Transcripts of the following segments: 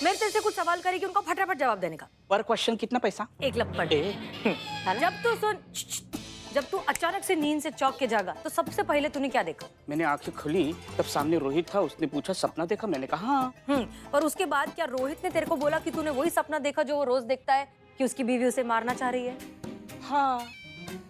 मेरे तेरे से कुछ सवाल करेगी, उनको फटाफट जवाब देने का। पर क्वेश्चन कितना पैसा? 1 लप्पड़। जब तू अचानक से नींद से चौंक के जागा तो सबसे पहले तूने क्या देखा? मैंने आंखें खुली तब सामने रोहित था, उसने पूछा सपना देखा, मैंने कहा हाँ। और उसके बाद क्या रोहित ने तेरे को बोला कि तूने वही सपना देखा जो वो रोज देखता है, कि उसकी बीवी उसे मारना चाह रही है? हाँ।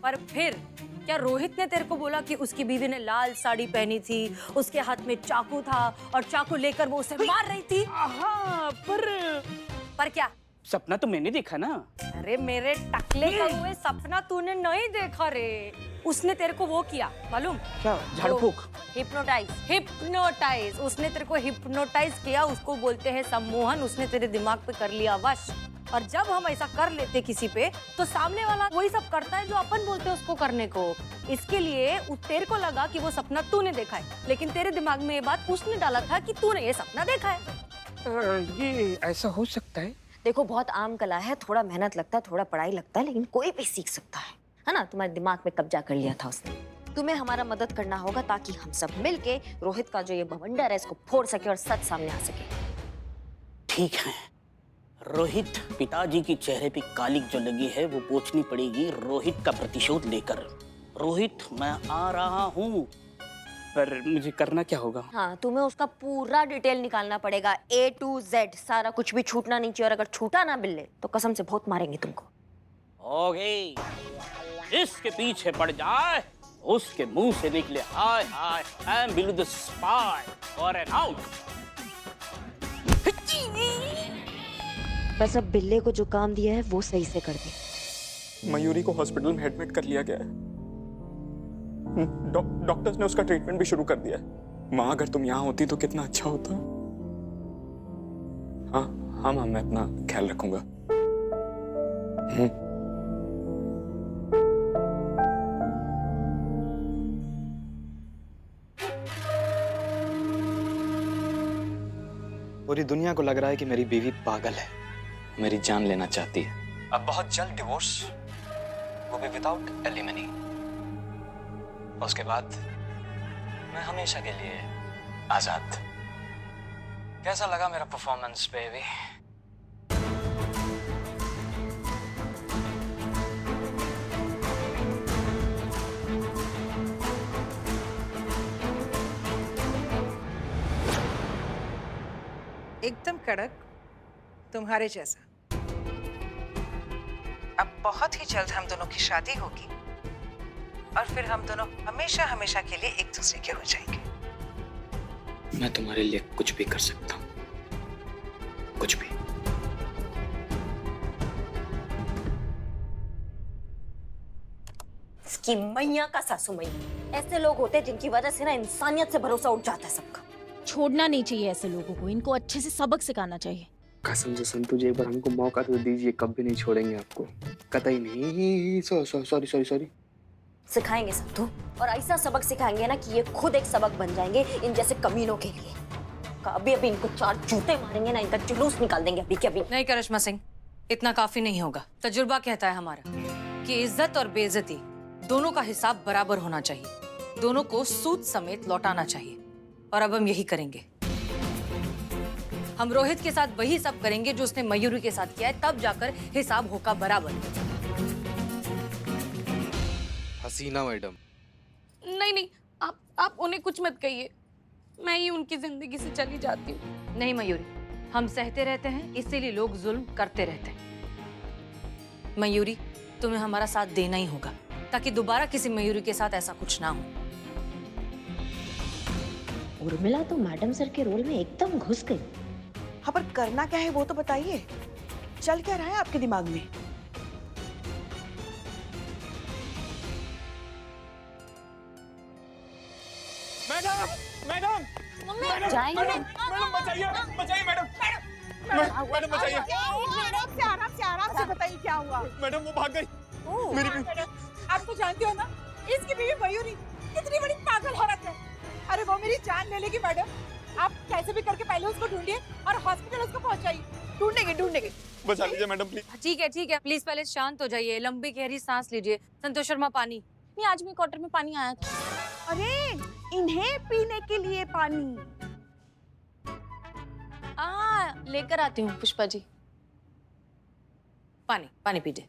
पर फिर क्या रोहित ने तेरे को बोला कि उसकी बीवी ने लाल साड़ी पहनी थी, उसके हाथ में चाकू था और चाकू लेकर वो उसे मार रही थी? हाँ, पर क्या? सपना तो मैंने देखा ना। अरे मेरे टकले का हुए सपना तूने नहीं देखा रे। उसने तेरे को वो किया मालूम? क्या? झाड़ फूक? हिप्नोटाइज। उसने तेरे को हिप्नोटाइज किया, उसको बोलते हैं सम्मोहन। उसने तेरे दिमाग पे कर लिया वश। और जब हम ऐसा कर लेते किसी पे तो सामने वाला वही सब करता है जो अपन बोलते हैं उसको करने को। इसके लिए तेरे को लगा कि वो सपना तूने देखा है, लेकिन तेरे दिमाग में ये बात उसने डाला था कि तूने ये सपना देखा है। ये ऐसा हो सकता है? देखो बहुत आम कला है, थोड़ा मेहनत लगता है, थोड़ा पढ़ाई लगता है, लेकिन कोई भी सीख सकता है ना? तुम्हारे दिमाग में कब्जा कर लिया था उसने। तुम्हें हमारा मदद करना होगा ताकि हम सब मिलके रोहित का जो ये बवंडर है इसको फोड़ सके और सच सामने आ सके। ठीक है, रोहित पिताजी की चेहरे पे कालिक जो लगी है वो पोंछनी पड़ेगी रोहित का प्रतिशोध लेकर। रोहित, मैं आ रहा हूँ। पर मुझे करना क्या होगा? हाँ, तुम्हें उसका पूरा डिटेल निकालना पड़ेगा, A to Z, सारा कुछ भी छूटना नहीं चाहिए। और अगर छूटा ना बिल्ले तो कसम से बहुत मारेंगे तुमको। ओके, इसके पीछे पड़ जाए उसके मुंह से निकले hi hi, I am Billu the spy और एन आउट। बस अब बिल्ले को जो काम दिया है वो सही से कर दे। मयूरी को हॉस्पिटल में एडमिट कर लिया गया है। डॉक्टर्स ने उसका ट्रीटमेंट भी शुरू कर दिया है। माँ, अगर तुम यहाँ होती तो कितना अच्छा होता। हाँ हाँ माँ, मैं अपना ख्याल रखूंगा। पूरी दुनिया को लग रहा है कि मेरी बीवी पागल है, मेरी जान लेना चाहती है। अब बहुत जल्द डिवोर्स, वो भी विदाउट एलिमनी। उसके बाद मैं हमेशा के लिए आजाद। कैसा लगा मेरा परफॉर्मेंस बेबी? एकदम कड़क, तुम्हारे जैसा। अब बहुत ही जल्द हम दोनों की शादी होगी और फिर हम दोनों हमेशा हमेशा के लिए एक दूसरे के हो जाएंगे। मैं तुम्हारे लिए कुछ भी कर सकता हूँ, कुछ भी। इसकी मैया का सासू मैया, ऐसे लोग होते हैं जिनकी वजह से ना इंसानियत से भरोसा उठ जाता है सबका। छोड़ना नहीं चाहिए ऐसे लोगों को, इनको अच्छे से सबक सिखाना चाहिए। कसम से संतु जी, एक बार हमको मौका तो दीजिए, कभी नहीं छोड़ेंगे आपको, कतई नहीं। सॉरी। सिखाएंगे संतु, और ऐसा सबक सिखाएंगे ना कि ये खुद एक सबक बन जाएंगे इन जैसे कमीनों के लिए। अभी अभी इनको 4 जूते मारेंगे ना, इनका जुलूस निकाल देंगे अभी के अभी। नहीं करिश्मा सिंह, इतना काफी नहीं होगा। तजुर्बा कहता है हमारा कि इज्जत और बेइज्जती दोनों का हिसाब बराबर होना चाहिए, दोनों को सूद समेत लौटाना चाहिए। और अब हम यही करेंगे। हम रोहित के साथ वही सब करेंगे जो उसने मयूरी के साथ किया है, तब जाकर हिसाब होगा बराबर। हसीना मैडम। नहीं, आप उन्हें कुछ मत कहिए, मैं ही उनकी जिंदगी से चली जाती हूँ। नहीं मयूरी, हम सहते रहते हैं इसीलिए लोग जुल्म करते रहते हैं। मयूरी, तुम्हें हमारा साथ देना ही होगा ताकि दोबारा किसी मयूरी के साथ ऐसा कुछ ना हो। उर्मिला तो मैडम सर के रोल में एकदम घुस गई। हाँ, पर करना क्या है वो तो बताइए। चल क्या रहा है आपके दिमाग में? मैडम जाएंगे बचाइए मैडम। मैडम बचाइए। आराम से बताइए क्या हुआ। मैडम वो भाग गई। मेरी आप तो जानते हो ना, इसकी बीवी मयूरी कितनी बड़ी पागल औरत है। अरे वो मेरी जान ले लेगी मैडम। आप कैसे भी करके पहले उसको ढूंढिए और हॉस्पिटल उसको पहुंचाइए। ढूंढेंगे। बचा लीजिए मैडम प्लीज। ठीक है, प्लीज पहले शांत हो जाइए, लंबी गहरी सांस लीजिए। संतोष शर्मा, पानी। नहीं, आज मेरे क्वार्टर में पानी आया था। अरे इन्हें पीने के लिए पानी। लेकर आती हूँ पुष्पा जी। पानी पानी पीजिए।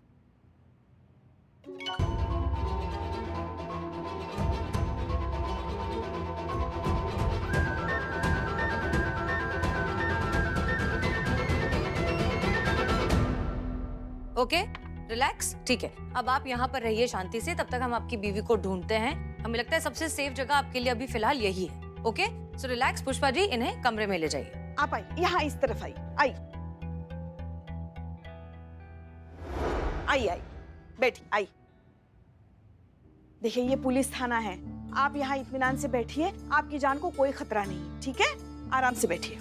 ओके रिलैक्स, ठीक है। अब आप यहाँ पर रहिए शांति से, तब तक हम आपकी बीवी को ढूंढते हैं। हमें लगता है सबसे सेफ जगह आपके लिए अभी फिलहाल यही है। Okay so relax Pushpa ji, इन्हें कमरे में ले जाइए। आप आई, यहाँ इस तरफ आई, आई आई आई, बैठी आई। देखिए ये पुलिस थाना है, आप यहाँ इत्मीनान से बैठिए, आपकी जान को कोई खतरा नहीं, ठीक है? आराम से बैठिए।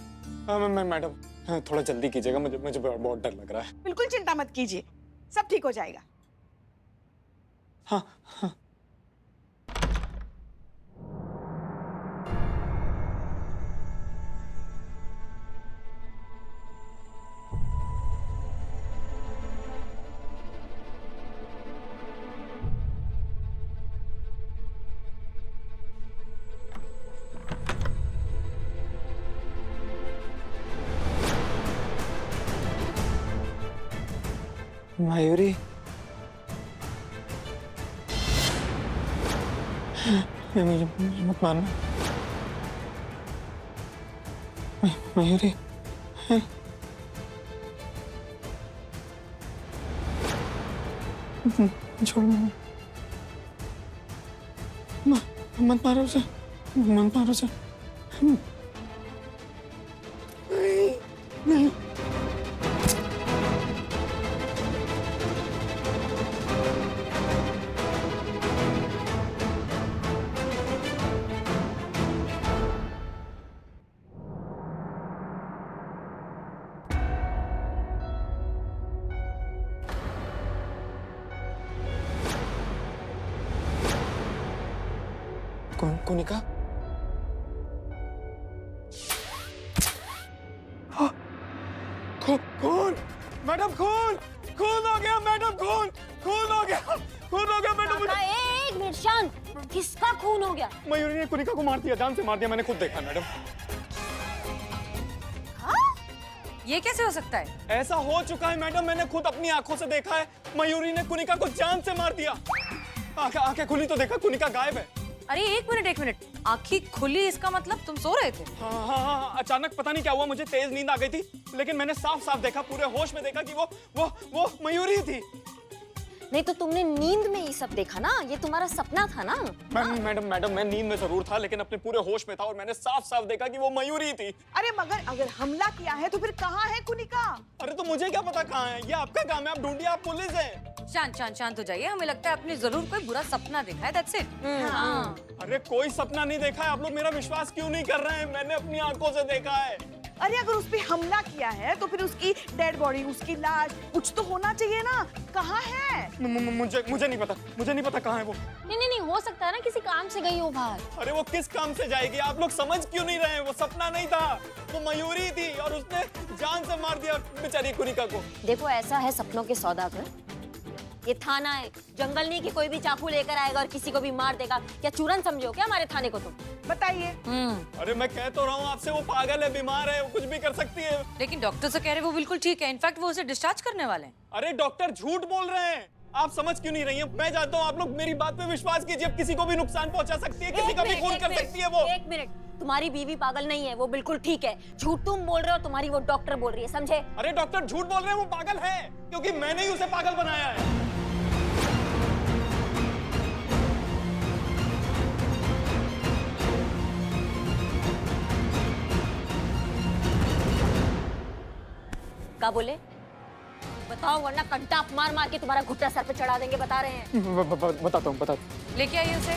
मैडम थोड़ा जल्दी कीजिएगा, मुझे बहुत डर लग रहा है। बिल्कुल चिंता मत कीजिए, सब ठीक हो जाएगा। हाँ हाँ। मयूरी, मुझे मत मारना। मयूरी, छोड़, मत मारो उसे, मत मारो उसे। नहीं। कुनिका? खून! मैडम खून! खून हो गया मैडम, खून! खून हो गया! खून हो गया मैडम! एक मिनट शांत, किसका खून हो गया? मयूरी ने कुनिका को मार दिया, जान से मार दिया, मैंने खुद देखा मैडम। ये कैसे हो सकता है? ऐसा हो चुका है मैडम, मैंने खुद अपनी आंखों से देखा है। मयूरी ने कुनिका को जान से मार दिया। आंखें खुली तो देखा कुनिका गायब है। अरे एक मिनट, आँखें खुली इसका मतलब तुम सो रहे थे? हाँ, अचानक पता नहीं क्या हुआ, मुझे तेज नींद आ गई थी, लेकिन मैंने साफ साफ देखा, पूरे होश में देखा कि वो मयूरी थी। नहीं तो तुमने नींद में ये सब देखा ना, ये तुम्हारा सपना था ना? मैडम मैं नींद में जरूर था, लेकिन अपने पूरे होश में था और मैंने साफ साफ देखा कि वो मयूरी थी। अरे मगर अगर हमला किया है तो फिर कहाँ है कुनिका? अरे तो मुझे क्या पता कहाँ है, ये आपका काम है, आप ढूंढिए, आप पुलिस है। शांत हो जाइए, हमें लगता है आपने जरूर कोई बुरा सपना देखा है, दैट्स इट। हाँ। अरे कोई सपना नहीं देखा है, आप लोग मेरा विश्वास क्यों नहीं कर रहे हैं? मैंने अपनी आंखों से देखा है। अरे अगर उस पे हमला किया है तो फिर उसकी डेड बॉडी, उसकी लाश, कुछ तो होना चाहिए ना, कहाँ है? मुझे नहीं पता कहाँ है वो। नहीं, हो सकता है ना किसी काम से गई हो बाहर। अरे वो किस काम से जाएगी, आप लोग समझ क्यों नहीं रहे हैं? वो सपना नहीं था, वो मयूरी थी और उसने जान से मार दिया बेचारी कुनिका को। देखो ऐसा है सपनों के सौदागर, ये थाना है, जंगल नहीं कि कोई भी चाकू लेकर आएगा और किसी को भी मार देगा। क्या चूरन समझो क्या हमारे थाने को? तुम बताइए। अरे मैं कह तो रहा हूँ आपसे, वो पागल है, बीमार है, वो कुछ भी कर सकती है। लेकिन डॉक्टर से कह रहे वो बिल्कुल ठीक है, इनफैक्ट वो उसे डिस्चार्ज करने वाले हैं। अरे डॉक्टर झूठ बोल रहे हैं, आप समझ क्यों नहीं रही हैं? मैं जानता हूँ, आप लोग मेरी बात पे विश्वास कीजिए, अब किसी को भी नुकसान पहुंचा सकती है, किसी का भी खून कर सकती है वो। एक मिनट, तुम्हारी बीवी पागल नहीं है, वो बिल्कुल ठीक है। झूठ तुम बोल रहे हो, तुम्हारी वो डॉक्टर बोल रही है, समझे? अरे डॉक्टर झूठ बोल रहे हैं, वो पागल है, क्योंकि मैंने ही उसे पागल बनाया है। क्या बोले? बताओ वरना कंटाप मार मार के तुम्हारा घुटना सर पे चढ़ा देंगे, बता रहे हैं। बताता हूँ। लेके आइए उसे।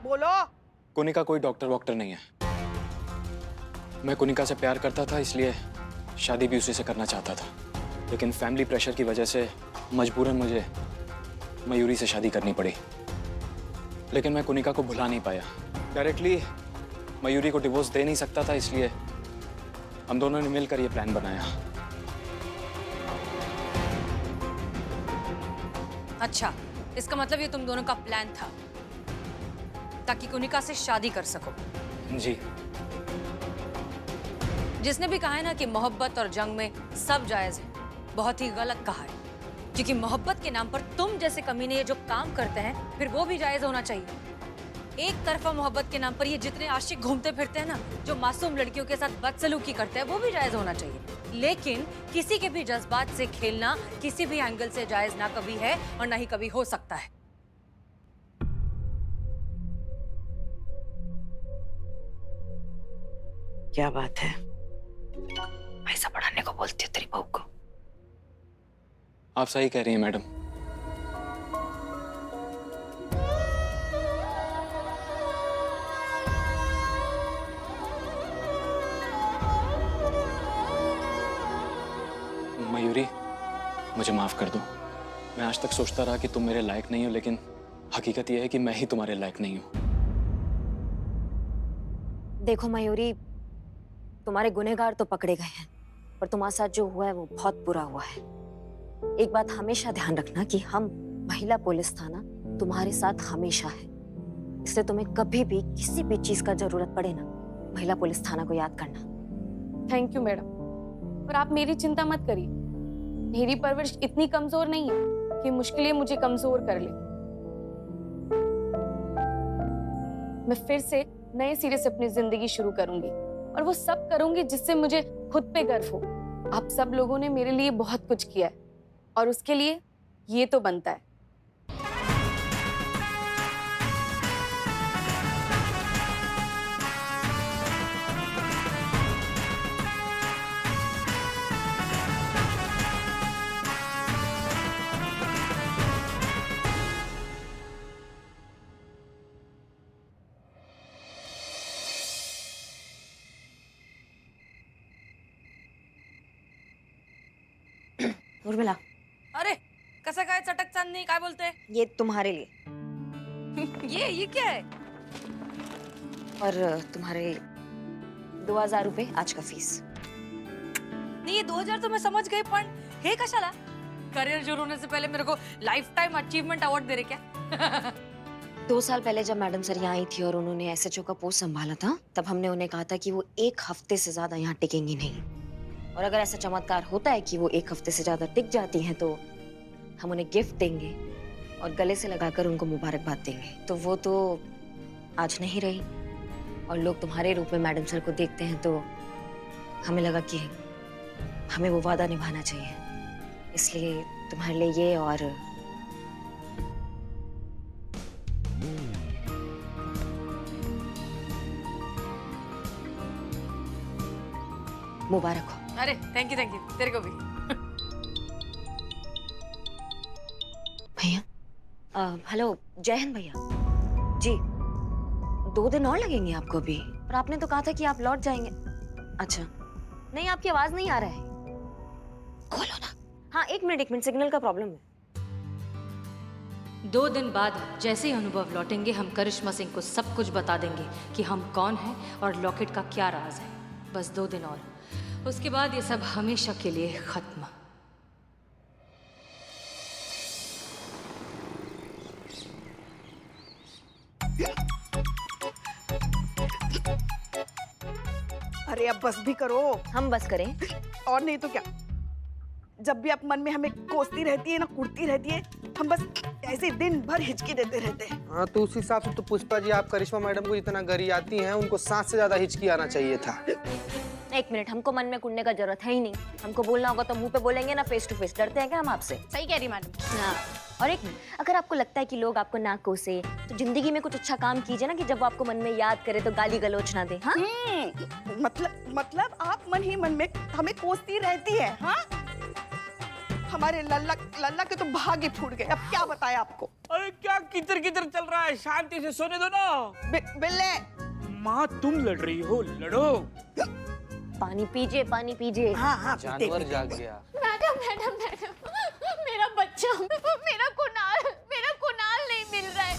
बोलो। कुनिका कोई डॉक्टर नहीं है। मैं कुनिका से प्यार करता था, इसलिए शादी भी उसी से करना चाहता था, लेकिन फैमिली प्रेशर की वजह से मजबूरन मुझे मयूरी से शादी करनी पड़ी। लेकिन मैं कुनिका को भुला नहीं पाया। डायरेक्टली मयूरी को डिवोर्स दे नहीं सकता था, इसलिए हम दोनों ने मिलकर ये प्लान बनाया। अच्छा, इसका मतलब ये तुम दोनों का प्लान था ताकि कुनिका से शादी कर सको। जी। जिसने भी कहा है ना कि मोहब्बत और जंग में सब जायज है, बहुत ही गलत कहा है। क्योंकि मोहब्बत के नाम पर तुम जैसे कमीने ये जो काम करते हैं, फिर वो भी जायज होना चाहिए। एक तरफा मोहब्बत के नाम पर ये जितने आशिक घूमते फिरते हैं ना, जो मासूम लड़कियों के साथ बदसलूकी करते हैं, वो भी जायज होना चाहिए। लेकिन किसी के भी जज्बात से खेलना किसी भी एंगल से जायज ना कभी है और ना ही कभी हो सकता है। क्या बात है, पैसा बढ़ाने को बोलती है तेरी बहू को। आप सही कह रही हैं मैडम। मयूरी, मुझे माफ कर दो। मैं आज तक सोचता रहा कि तुम मेरे लायक नहीं हो, लेकिन हकीकत यह है कि मैं ही तुम्हारे लायक नहीं हूं। देखो मयूरी, तुम्हारे गुनहगार तो पकड़े गए हैं, पर तुम्हारे साथ जो हुआ है वो बहुत बुरा हुआ है। एक बात हमेशा ध्यान रखना कि हम महिला पुलिस थाना तुम्हारे साथ हमेशा है, इसलिए तुम्हें कभी भी किसी भी चीज का जरूरत पड़े ना, महिला पुलिस थाना को याद करना। थैंक यू मैडम, पर आप मेरी चिंता मत करिए। मेरी परवरिश इतनी कमजोर नहीं है कि मुश्किलें मुझे कमजोर कर ले। मैं फिर से नए सिरे से अपनी जिंदगी शुरू करूंगी और वो सब करूंगी जिससे मुझे खुद पे गर्व हो। आप सब लोगों ने मेरे लिए बहुत कुछ किया है और उसके लिए ये तो बनता है। उर्मिला, अरे कसं काय चटक चांदणी, काय बोलते? ये तुम्हारे लिए ये क्या है? और तुम्हारे 2000 रुपए आज का फीस। नहीं, ये 2000 तो मैं समझ गई, पण हे कशाला? करियर शुरू होने से पहले मेरे को लाइफ टाइम अचीवमेंट अवार्ड दे रहे क्या? 2 साल पहले जब मैडम सर यहाँ आई थी और उन्होंने एसएचओ का पोस्ट संभाला था, तब हमने उन्हें कहा था कि वो 1 हफ्ते से ज्यादा यहाँ टिकेंगी नहीं, और अगर ऐसा चमत्कार होता है कि वो 1 हफ्ते से ज्यादा टिक जाती हैं तो हम उन्हें गिफ्ट देंगे और गले से लगाकर उनको मुबारकबाद देंगे। तो वो तो आज नहीं रही और लोग तुम्हारे रूप में मैडम सर को देखते हैं, तो हमें लगा कि हमें वो वादा निभाना चाहिए, इसलिए तुम्हारे लिए ये और मुबारक हो। अरे थैंक यू, तेरे को भी। भैया, हेलो, जय हिंद भैया जी। 2 दिन और लगेंगे आपको भी, और आपने तो कहा था कि आप लौट जाएंगे। अच्छा, नहीं आपकी आवाज नहीं आ रहा है, खोलो ना। हाँ, 1 मिनट, सिग्नल का प्रॉब्लम है। 2 दिन बाद जैसे ही अनुभव लौटेंगे, हम करिश्मा सिंह को सब कुछ बता देंगे कि हम कौन हैं और लॉकेट का क्या राज है। बस 2 दिन और, उसके बाद ये सब हमेशा के लिए खत्म। अरे अब बस भी करो। हम बस करें? और नहीं तो क्या, जब भी आप मन में हमें कोसती रहती है ना, कुटती रहती है, हम बस ऐसे दिन भर हिचकी देते रहते हैं। हाँ, तो उस हिसाब से तो पुष्पा जी आप करिश्मा मैडम को जितना गरियाती हैं, उनको सांस से ज्यादा हिचकी आना चाहिए था। 1 मिनट, हमको मन में कुटने का जरूरत है ही नहीं। हमको बोलना होगा तो मुंह पे बोलेंगे ना, फेस टू फेस। डरते हैं क्या हम आपसे? सही कह रही मैडम। हाँ, और 1 मिनट, अगर आपको लगता है कि लोग आपको ना कोसे, तो जिंदगी में कुछ अच्छा काम कीजिए ना, कि जब वो आपको मन में याद करे तो गाली गलौच ना दे। हाँ, मतलब आप मन ही मन में हमें कोसती रहती है। हाँ, हमारे लल्ला के तो भाग्य फूट गए। अब क्या बताएं आपको। अरे क्या किचर किचर चल रहा है, शांति से सोने दो ना। बिल्ले, माँ तुम लड़ रही हो, लड़ो। पानी पीजिए, पानी पीजिए। हाँ, जानवर जाग गया। मैडम मैडम मैडम, मेरा बच्चा, मेरा कुणाल नहीं मिल रहा है।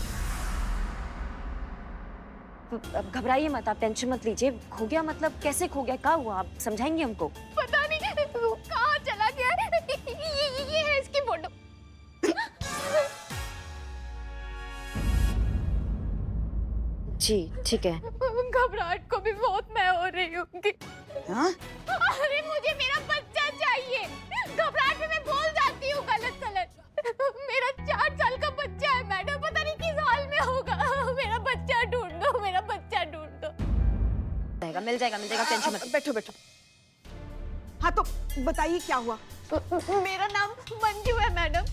अब घबराइए मत, आप टेंशन मत लीजिए। खो गया मतलब कैसे खो गया, क्या हुआ, आप समझाएंगे हमको? पता नहीं वो कहाँ चला गया है। ये है इसकी फोटो। जी ठीक है। घबराहट को भी बहुत मैं हो रही हूँ। हाँ? अरे मुझे मेरा बच्चा चाहिए। घबराहट में मैं बोल जाती हूँ गलत। मेरा 4 साल का बच्चा है मैडम, पता नहीं किस हाल में होगा। मेरा बच्चा ढूंढ दो, मेरा बच्चा ढूंढ दो। मिल जाएगा टेंशन मत। बैठो बैठो। हाँ तो बताइए क्या हुआ? मेरा नाम मंजू है मैडम।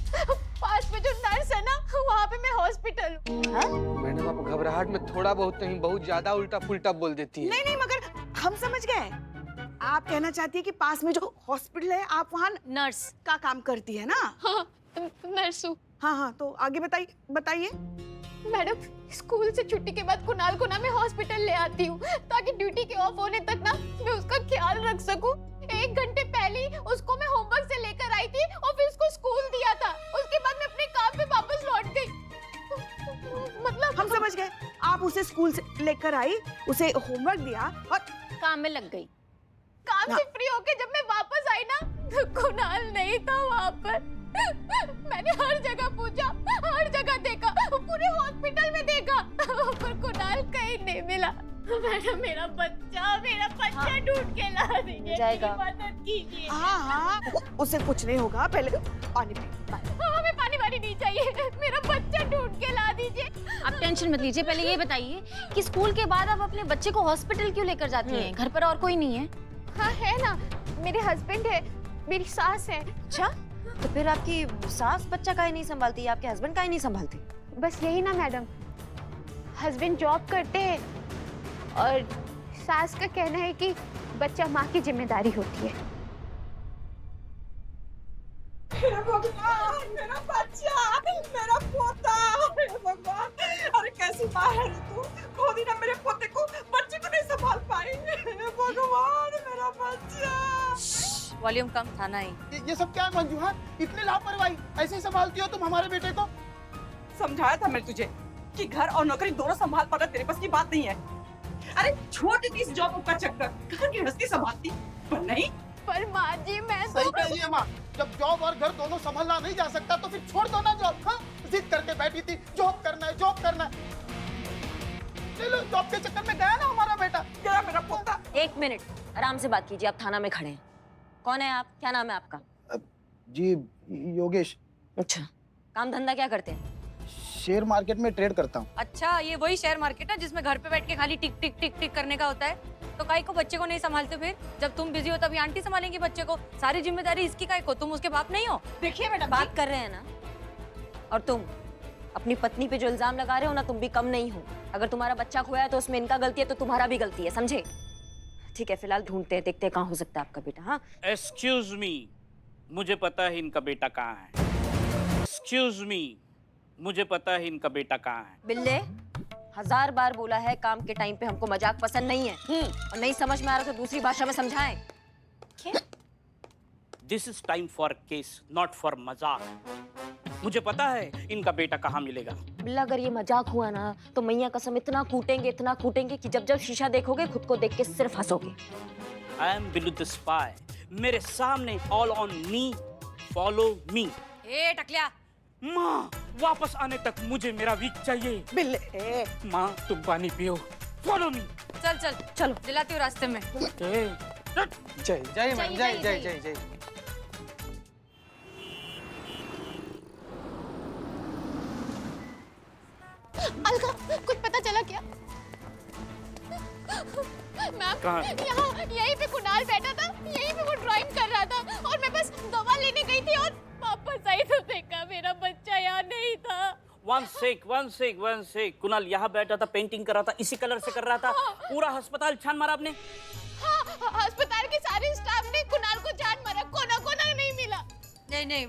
पास में जो नर्स है ना, वहाँ पे मैं हॉस्पिटल हूँ। मैडम आप घबराहट में थोड़ा बहुत नहीं, बहुत ज्यादा उल्टा पुल्टा बोल देती है। नहीं नहीं, मगर हम समझ गए। आप कहना चाहती है कि पास में जो हॉस्पिटल है आप वहाँ नर्स का काम करती है ना? हाँ, नर्सू। हाँ तो आगे बताइए। मैडम स्कूल से छुट्टी के बाद कुणाल को ना मैं हॉस्पिटल ले आती हूँ, ताकि ड्यूटी के ऑफ होने तक ना मैं उसका ख्याल रख सकूँ। 1 घंटे पहले ही उसको मैं होमवर्क से लेकर आई थी और फिर उसको स्कूल दिया था। उसके बाद मैं अपने काम पे वापस लौट गई। मतलब हम समझ गए। आप उसे स्कूल से लेकर आई, उसे होमवर्क दिया और काम में लग गई। काम से फ्री होके जब मैं वापस आई ना, तो कुणाल नहीं था वहाँ पर। मैंने हर जगह पूछा, हर जगह देखा, पूरे हॉस्पिटल में देखा, पर कुणाल कहीं नहीं मिला। मैडम मेरा बच्चा ढूंढ के ला दीजिए, जाएगा। मेरी मदद कीजिए। हाँ उसे कुछ नहीं होगा। पहले पानी पी। हमें पानी वानी नहीं चाहिए, मेरा बच्चा ढूंढ के ला दीजिए। आप टेंशन मत लीजिए। पहले ये बताइए कि स्कूल के बाद आप अपने बच्चे को हॉस्पिटल क्यों लेकर जाती हैं? घर पर और कोई नहीं है? हाँ है ना, मेरे हस्बैंड है, मेरी सास है। अच्छा, तो फिर आपकी सास बच्चा काहे नहीं संभालती, आपके हस्बैंड काहे नहीं संभालते? बस यही ना मैडम, हस्बैंड जॉब करते हैं और सास का कहना है कि बच्चा माँ की जिम्मेदारी होती है। मेरा भगवान, मेरा बच्चा, मेरा पोता, मेरा भगवान। अरे कैसी माँ है तू? खुद ही ना मेरे पोते को, बच्चे को नहीं संभाल पाई। भगवान, मेरा बच्चा। वॉल्यूम कम था ना ही। ये सब क्या है मंजू? हाँ, इतनी लापरवाही ऐसे ही संभालती हो तुम हमारे बेटे को? समझाया था मैं तुझे कि घर और नौकरी दोनों संभाल पाना तेरे पास की बात नहीं है। अरे छोड़ देती इस जॉब का चक्कर, घर की हस्ती संभालती, पर नहीं। पर माँ जी मैं सही कह रही है माँ, जब जॉब और घर दोनों संभालना नहीं जा सकता तो फिर छोड़ दो ना जॉब। हाँ, जिद करके बैठी थी जॉब करना है। ले लो, जॉब के चक्कर में गया ना हमारा बेटा। गया मेरा पोता। 1 मिनट आराम से बात कीजिए। आप थाना में खड़े हैं। कौन है आप? क्या नाम है आपका? जी योगेश, अच्छा, काम धंधा क्या करते हैं? शेयर मार्केट में ट्रेड करता हूँ। अच्छा, ये वही शेयर मार्केट है जिसमें घर पे बैठ के खाली टिक टिक टिक टिक करने का होता है? तो काहे को बच्चे को नहीं संभालते? फिर जब तुम बिजी हो तभी आंटी संभालेंगी बच्चे को। सारी जिम्मेदारी इसकी काहे को? तुम उसके बाप नहीं हो? देखिए मैडम, बात कर रहे हैं ना। और तुम अपनी पत्नी पे जो इल्जाम लगा रहे हो ना, तुम भी कम नहीं हो। अगर तुम्हारा बच्चा खोया है तो उसमें इनका गलती है, तो तुम्हारा भी गलती है, समझे? ठीक है, फिलहाल ढूंढते हैं, देखते हैं कहाँ हो सकता है आपका बेटा। हाँ, एक्सक्यूज मी, मुझे पता है इनका बेटा कहाँ है। एक्सक्यूज मी, मुझे पता है इनका बेटा कहाँ है। बिल्ले 1000 बार बोला है काम के टाइम पे हमको मजाक पसंद नहीं है। और नहीं समझ में आ रहा तो दूसरी भाषा में समझाएं। This is time for case, not for मजाक। मुझे पता है इनका बेटा कहाँ मिलेगा। बिल्ला अगर ये मजाक हुआ ना तो मैया कसम इतना कूटेंगे कि जब शीशा देखोगे खुद को देख के सिर्फ हंसोगे। I am Billu the spy, मेरे सामने, all on me, follow me. ए टकलिया, माँ वापस आने तक मुझे मेरा वीक चाहिए। बिल्ले। माँ तुम पानी पियो, फॉलो मी। चल चल चलो, दिलाती हूँ रास्ते में। जय जय मैम, जय जय जय जय। अलका, कुछ पता चला क्या? मैम, कहाँ? यहाँ यहीं पे कुणाल बैठा था, यहीं पे वो ड्राइंग कर रहा था और मैं बस दवा लेने गई थी और वापस आई तो देखा मेरा बच्चा यहाँ नहीं था। One sec. कुणाल यहाँ बैठा था, पेंटिंग कर रहा था, इसी कलर से कर रहा था। पूरा अस्पताल छान मारा आपने? हाँ, अस्पताल के सारे स्टाफ ने कुणाल को छान मारा, कोना नहीं मिला। नहीं,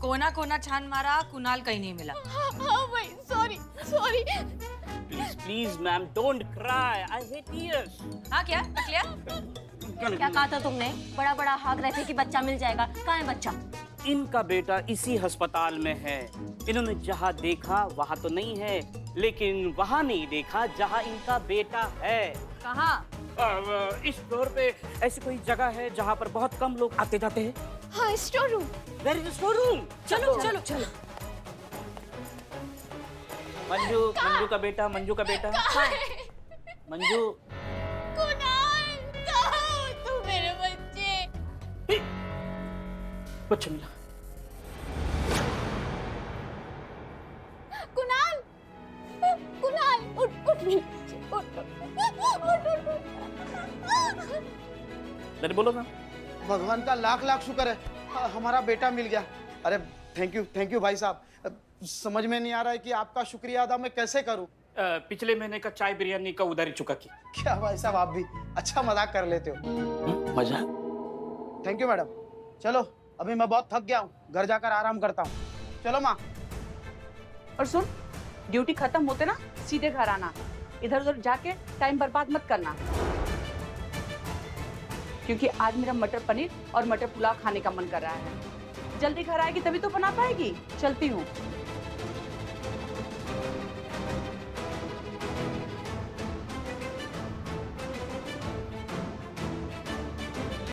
कोना कोना छान मारा, कुणाल कहीं नहीं मिला। हाँ भाई, sorry. Please ma'am, don't cry, I hate tears. हाँ क्या टकलिया? क्या कहा था तुमने? बड़ा हाक रहे थे कि बच्चा मिल जाएगा। कहाँ है बच्चा? इनका बेटा इसी अस्पताल में है। इन्होंने जहाँ देखा वहाँ तो नहीं है, लेकिन वहाँ नहीं देखा जहाँ इनका बेटा है। कहाँ? इस फ्लोर पे ऐसी कोई जगह है जहाँ पर बहुत कम लोग आते जाते हैं। हाँ, store room. Where is store room? चलो। मंजू का बेटा। कहाँ है? मंजू कुणाल, कहाँ हो तू मेरे बच्चे? कुछ मिला? कुणाल, कुणाल, उठ उठ मेरे बच्चे, उठ उठ उठ उठ। मैंने बोला ना। भगवान का लाख लाख शुक्र है हमारा बेटा मिल गया। अरे थैंक यू भाई साहब। समझ में नहीं आ रहा है कि आपका शुक्रिया अदा मैं कैसे करूं। पिछले महीने का चाय बिरयानी का उधारी चुका की। क्या भाई साहब, आप भी अच्छा मजाक कर लेते हो। मजाक? Thank you madam. चलो अभी मैं बहुत थक गया हूँ, घर जाकर आराम करता हूँ। चलो माँ। और सुन, ड्यूटी खत्म होते ना सीधे घर आना, इधर उधर जाके टाइम बर्बाद मत करना, क्योंकि आज मेरा मटर पनीर और मटर पुलाव खाने का मन कर रहा है। जल्दी घर आएगी तभी तो बना पाएगी। चलती हूँ।